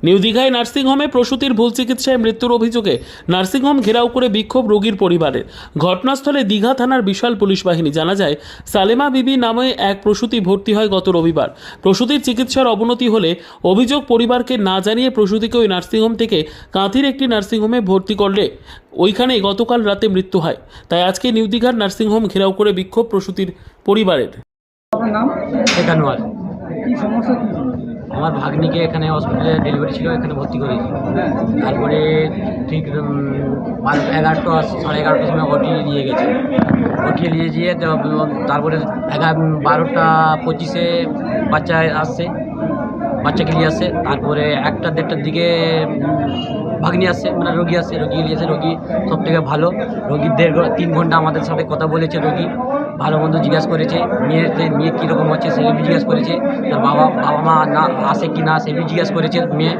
New দীঘায় নার্সিংহোমে প্রসূতির ভুল চিকিৎসায় মৃত্যুর অভিযোগে নার্সিংহোম ঘেরাও করে বিক্ষোভ রোগীর পরিবারের। ঘটনাস্থলে দীঘা থানার বিশাল পুলিশ বাহিনী। জানা যায়, সালেমা বিবি নামে এক প্রসূতি ভর্তি হয় গত রবিবার। প্রসূতির চিকিৎসার অবনতি হলে অভিযোগ পরিবারকে না জানিয়ে প্রসূতিকে ওই নার্সিংহোম থেকে কাঁথির একটি নার্সিংহোমে ভর্তি করলে ওইখানেই গতকাল রাতে মৃত্যু হয়। তাই আজকে নিউ দীঘার নার্সিংহোম ঘেরাও করে বিক্ষোভ প্রসূতির পরিবারের। আপনার নাম? একানুয়ার। কি সমস্যা কি? আমার ভাগ্নিকে এখানে হসপিটালে ডেলিভারি ছিল, এখানে ভর্তি করেছি। তারপরে ঠিক 11টা 11:30টার সময় ওটিয়ে নিয়ে গেছে। ওটিয়ে নিয়ে গিয়ে তারপরে 12টা 25-এ বাচ্চা আসছে, বাচ্চাকে নিয়ে আসছে। তারপরে 1টা 1:30টার দিকে ভাগ্নি আসছে, মানে রোগী আসছে। রোগী নিয়েছে, রোগী সব থেকে ভালো। রোগীর 3 ঘন্টা আমাদের সাথে কথা বলেছে। রোগী ভালো মন্দ জিজ্ঞাসা করেছে, মেয়ে কীরকম হচ্ছে সেগুলো জিজ্ঞাসা করেছে। তার বাবা মা না আসে কি না সেগুলো জিজ্ঞাসা করেছে মেয়ে।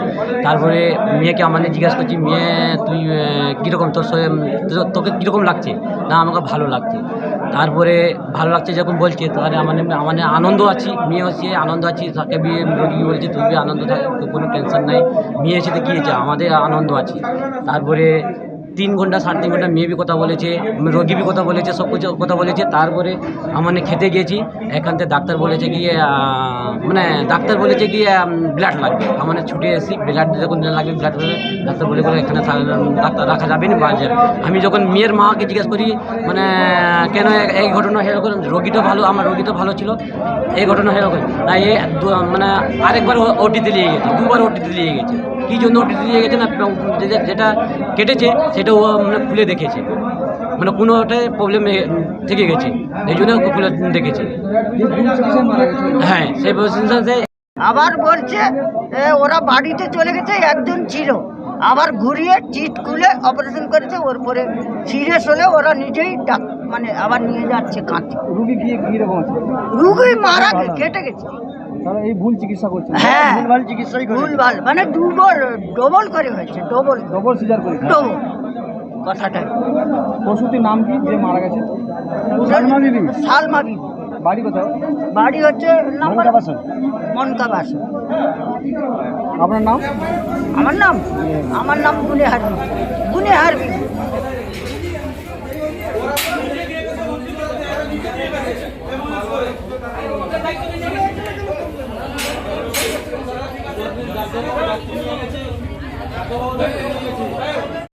তারপরে মেয়েকে আমাদের জিজ্ঞাসা করছি, মেয়ে তুই কীরকম, তোকে কীরকম লাগছে? না আমাকে ভালো লাগছে। তারপরে ভালো লাগছে যখন বলছে, তাহলে আমাদের আনন্দ আছি, মেয়ে হচ্ছে আনন্দ আছি। তাকে রোগী বলছে তুই আনন্দ থাকে, কোনো টেনশন নাই, মেয়ে এসে তো কী হয়েছে, আমাদের আনন্দ আছি। তারপরে 3 ঘন্টা 3.5 ঘন্টা মেয়ে বি কথা বলেছে, রোগী বি কথা বলেছে, সব কিছু কথা বলেছে। তারপরে আমাদের খেতে গিয়েছি, এখান থেকে ডাক্তার বলেছে কি ব্লাড লাগবে। আমাদের ছুটে এসেছি, ব্লাড যখন লাগবে ব্লাড ডাক্তার বলে এখানে ডাক্তার রাখা যাবে না বাজার। আমি যখন মেয়ের মাকে জিজ্ঞেস করি মানে কেন এই ঘটনা সেরকম, রোগীটা ভালো, আমার রোগীটা ভালো ছিল, এই ঘটনা সেরকম না। মানে আরেকবার ওটিতে নিয়ে গেছে, 2বার ওটিতে নিয়ে গেছে। কী জন্য ওটিতে নিয়ে গেছে না, যেটা কেটেছে সেটা ও মানে খুলে দেখেছে, মানে কোনোটাই প্রবলেম থেকে গেছে, এই জন্য খুলে দেখেছে। হ্যাঁ, সেই পজিশনটা আবার বলছে ওরা বাড়িতে চলে গেছে, একজন ছিল, আবার ঘুরিয়ে চিট খুলে অপারেশন করেছে। ওর পরে সিরিয়াস হলে ওরা নিজেই মানে আবার নিয়ে যাচ্ছে কাঁথি। রুগী গিয়ে কীরকম আছে? রুগী মারা কেটে গেছে। তাহলে এই ভুল চিকিৎসা করছে? হ্যাঁ, ভুলভাল চিকিৎসাই করে। ভুলভাল মানে ডবল করে হয়েছে, ডবল সিজার করে। ডবল কথাটা। প্রসূতির নাম কি যে মারা গেছে? সালমা বিবি। সালমা বিবি। বাড়ি কোথাও? বাড়ি হচ্ছে মনকাবাসন। আপনার নাম? আমার নাম গুনেহার বিবি। Gracias.